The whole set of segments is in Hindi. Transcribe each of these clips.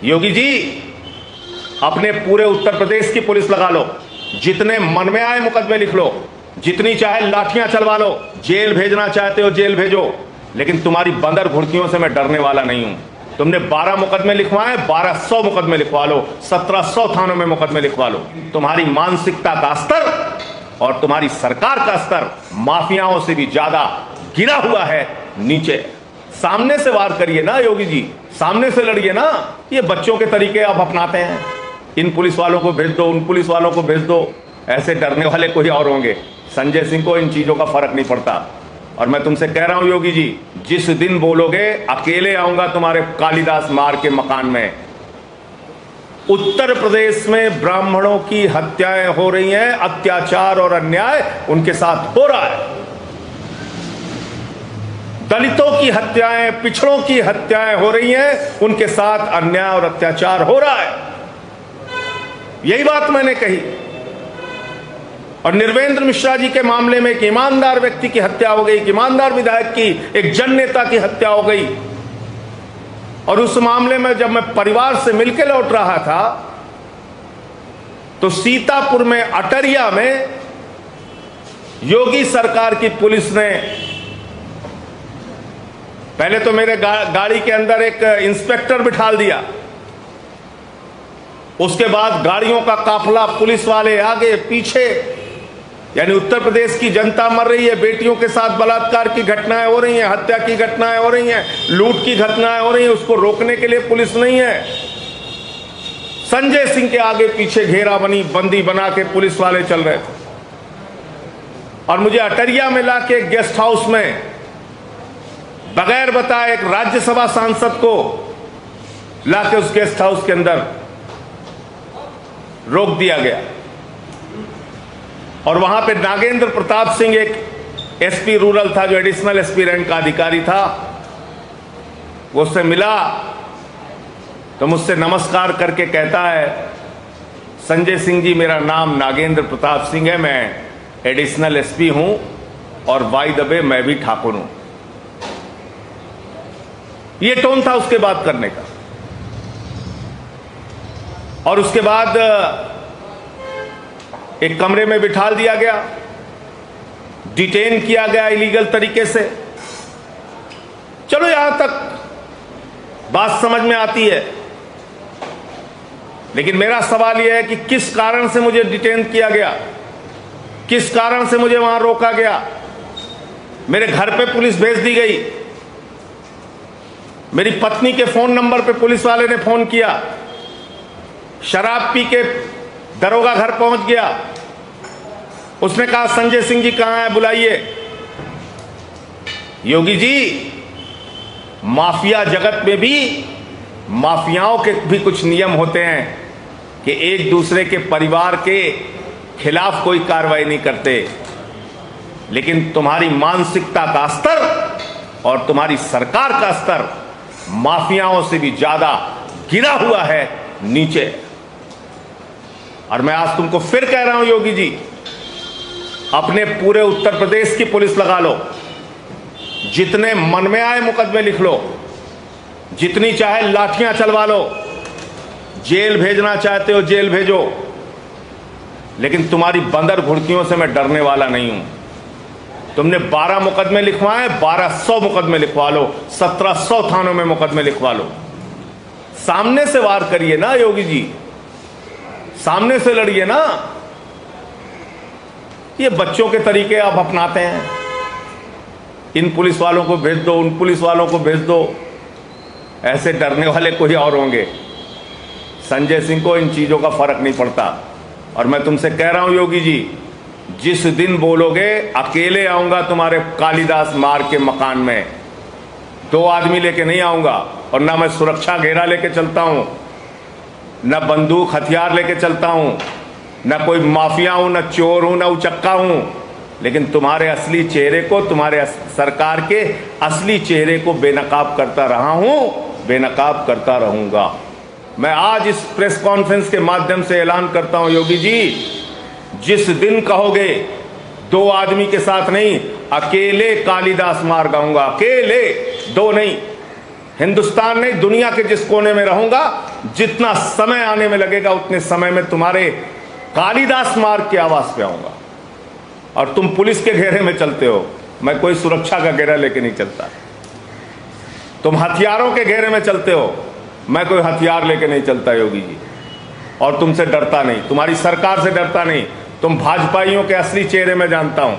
योगी जी, अपने पूरे उत्तर प्रदेश की पुलिस लगा लो, जितने मन में आए मुकदमे लिख लो, जितनी चाहे लाठियां चलवा लो, जेल भेजना चाहते हो जेल भेजो, लेकिन तुम्हारी बंदर घुड़कियों से मैं डरने वाला नहीं हूं। तुमने 12 मुकदमे लिखवाए, 1200 मुकदमे लिखवा लो, 1700 थानों में मुकदमे लिखवा लो। तुम्हारी मानसिकता का स्तर और तुम्हारी सरकार का स्तर माफियाओं से भी ज्यादा गिरा हुआ है नीचे। सामने से वार करिए ना योगी जी, सामने से लड़िए ना। ये बच्चों के तरीके आप अपनाते हैं, इन पुलिस वालों को भेज दो, उन पुलिस वालों को भेज दो, ऐसे डरने वाले कोई और होंगे। संजय सिंह को इन चीजों का फर्क नहीं पड़ता। और मैं तुमसे कह रहा हूं योगी जी, जिस दिन बोलोगे अकेले आऊंगा तुम्हारे कालिदास मार्ग के मकान में। उत्तर प्रदेश में ब्राह्मणों की हत्याएं हो रही हैं, अत्याचार और अन्याय उनके साथ हो रहा है। दलितों की हत्याएं, पिछड़ों की हत्याएं हो रही हैं, उनके साथ अन्याय और अत्याचार हो रहा है। यही बात मैंने कही। और निर्वेंद्र मिश्रा जी के मामले में एक ईमानदार व्यक्ति की हत्या हो गई, एक ईमानदार विधायक की, एक जन नेता की हत्या हो गई। और उस मामले में जब मैं परिवार से मिलकर लौट रहा था तो सीतापुर में अटरिया में योगी सरकार की पुलिस ने पहले तो मेरे गाड़ी के अंदर एक इंस्पेक्टर बिठा दिया, उसके बाद गाड़ियों का काफिला, पुलिस वाले आगे पीछे, यानी उत्तर प्रदेश की जनता मर रही है, बेटियों के साथ बलात्कार की घटनाएं हो रही हैं, हत्या की घटनाएं हो रही हैं, लूट की घटनाएं हो रही हैं, उसको रोकने के लिए पुलिस नहीं है। संजय सिंह के आगे पीछे बंदी बना के पुलिस वाले चल रहे थे। और मुझे अटरिया में लाके गेस्ट हाउस में बगैर बताए एक राज्यसभा सांसद को लाके उस गेस्ट हाउस के अंदर रोक दिया गया। और वहां पे नागेंद्र प्रताप सिंह एक एसपी रूरल था, जो एडिशनल एसपी रैंक का अधिकारी था, वो उससे मिला तो मुझसे नमस्कार करके कहता है, संजय सिंह जी मेरा नाम नागेंद्र प्रताप सिंह है, मैं एडिशनल एसपी हूं और बाय द वे मैं भी ठाकुर हूं। ये टोन था उसके बात करने का। और उसके बाद एक कमरे में बिठा दिया गया, डिटेन किया गया इलीगल तरीके से। चलो यहां तक बात समझ में आती है, लेकिन मेरा सवाल यह है कि किस कारण से मुझे डिटेन किया गया, किस कारण से मुझे वहां रोका गया। मेरे घर पे पुलिस भेज दी गई, मेरी पत्नी के फोन नंबर पे पुलिस वाले ने फोन किया, शराब पी के दरोगा घर पहुंच गया, उसने कहा संजय सिंह जी कहां है, बुलाइए। योगी जी, माफिया जगत में भी माफियाओं के भी कुछ नियम होते हैं कि एक दूसरे के परिवार के खिलाफ कोई कार्रवाई नहीं करते, लेकिन तुम्हारी मानसिकता का स्तर और तुम्हारी सरकार का स्तर माफियाओं से भी ज्यादा गिरा हुआ है नीचे। और मैं आज तुमको फिर कह रहा हूं योगी जी, अपने पूरे उत्तर प्रदेश की पुलिस लगा लो, जितने मन में आए मुकदमे लिख लो, जितनी चाहे लाठियां चलवा लो, जेल भेजना चाहते हो जेल भेजो, लेकिन तुम्हारी बंदर घुड़कियों से मैं डरने वाला नहीं हूं। तुमने 12 मुकदमे लिखवाए, 1200 मुकदमे लिखवा लो, 1700 थानों में मुकदमे लिखवा लो। सामने से वार करिए ना योगी जी, सामने से लड़िए ना। ये बच्चों के तरीके आप अपनाते हैं, इन पुलिस वालों को भेज दो, उन पुलिस वालों को भेज दो, ऐसे डरने वाले कोई और होंगे। संजय सिंह को इन चीजों का फर्क नहीं पड़ता। और मैं तुमसे कह रहा हूं योगी जी, जिस दिन बोलोगे अकेले आऊंगा तुम्हारे कालिदास मार्ग के मकान में, 2 आदमी लेके नहीं आऊंगा, और ना मैं सुरक्षा घेरा लेके चलता हूं, न बंदूक हथियार लेके चलता हूं, न कोई माफिया हूं, न चोर हूं, न उचक्का हूं, लेकिन तुम्हारे असली चेहरे को, तुम्हारे सरकार के असली चेहरे को बेनकाब करता रहा हूं, बेनकाब करता रहूंगा। मैं आज इस प्रेस कॉन्फ्रेंस के माध्यम से ऐलान करता हूं योगी जी, जिस दिन कहोगे 2 आदमी के साथ नहीं, अकेले कालिदास मार्ग आऊंगा, अकेले, 2 नहीं, हिंदुस्तान नहीं दुनिया के जिस कोने में रहूंगा जितना समय आने में लगेगा उतने समय में तुम्हारे कालिदास मार्ग के आवास पे आऊंगा। और तुम पुलिस के घेरे में चलते हो, मैं कोई सुरक्षा का घेरा लेके नहीं चलता। तुम हथियारों के घेरे में चलते हो, मैं कोई हथियार लेके नहीं चलता योगी जी। और तुमसे डरता नहीं, तुम्हारी सरकार से डरता नहीं। तुम भाजपाइयों के असली चेहरे में जानता हूं।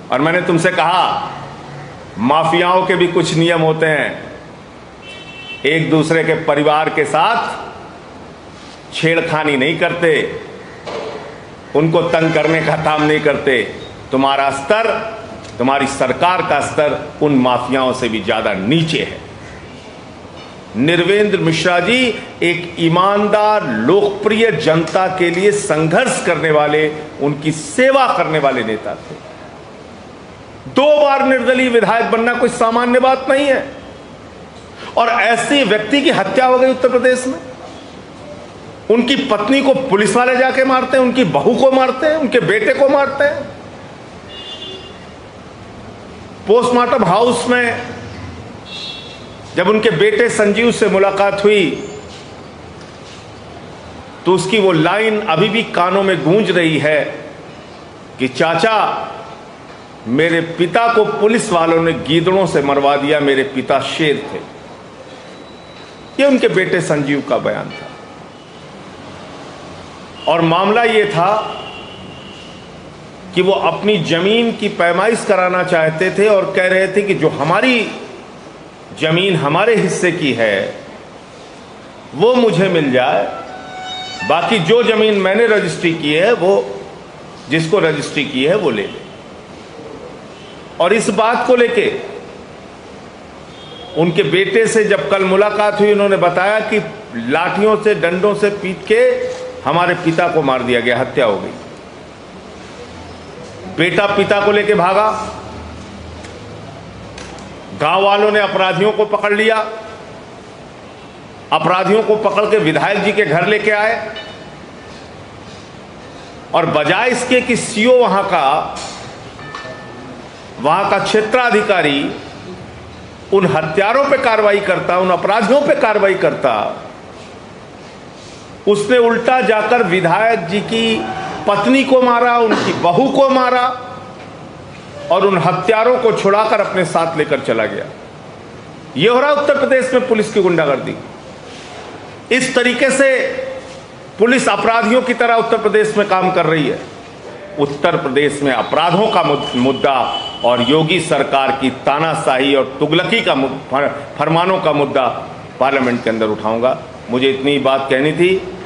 और मैंने तुमसे कहा, माफियाओं के भी कुछ नियम होते हैं। एक दूसरे के परिवार के साथ छेड़खानी नहीं करते, उनको तंग करने का काम नहीं करते। तुम्हारा स्तर, तुम्हारी सरकार का स्तर उन माफियाओं से भी ज्यादा नीचे है। निर्वेंद्र मिश्रा जी एक ईमानदार, लोकप्रिय, जनता के लिए संघर्ष करने वाले, उनकी सेवा करने वाले नेता थे। 2 बार निर्दलीय विधायक बनना कोई सामान्य बात नहीं है। और ऐसे व्यक्ति की हत्या हो गई उत्तर प्रदेश में। उनकी पत्नी को पुलिस वाले जाके मारते हैं, उनकी बहू को मारते हैं, उनके बेटे को मारते हैं। पोस्टमार्टम हाउस में जब उनके बेटे संजीव से मुलाकात हुई तो उसकी वो लाइन अभी भी कानों में गूंज रही है कि चाचा, मेरे पिता को पुलिस वालों ने गीदड़ों से मरवा दिया, मेरे पिता शेर थे। ये उनके बेटे संजीव का बयान था। और मामला ये था कि वो अपनी जमीन की पैमाइश कराना चाहते थे और कह रहे थे कि जो हमारी जमीन हमारे हिस्से की है वो मुझे मिल जाए, बाकी जो जमीन मैंने रजिस्ट्री की है वो जिसको रजिस्ट्री की है वो ले ले। और इस बात को लेके उनके बेटे से जब कल मुलाकात हुई, उन्होंने बताया कि लाठियों से, डंडों से पीट के हमारे पिता को मार दिया गया, हत्या हो गई। बेटा पिता को लेके भागा, गांव वालों ने अपराधियों को पकड़ लिया, अपराधियों को पकड़ के विधायक जी के घर लेके आए। और बजाय इसके कि सीओ वहां का क्षेत्राधिकारी उन हत्यारों पे कार्रवाई करता, उन अपराधियों पे कार्रवाई करता, उसने उल्टा जाकर विधायक जी की पत्नी को मारा, उनकी बहू को मारा और उन हत्यारों को छुड़ाकर अपने साथ लेकर चला गया। यह हो रहा उत्तर प्रदेश में पुलिस की गुंडागर्दी। इस तरीके से पुलिस अपराधियों की तरह उत्तर प्रदेश में काम कर रही है। उत्तर प्रदेश में अपराधों का मुद्दा और योगी सरकार की तानाशाही और तुगलकी का फरमानों का मुद्दा पार्लियामेंट के अंदर उठाऊंगा। मुझे इतनी बात कहनी थी।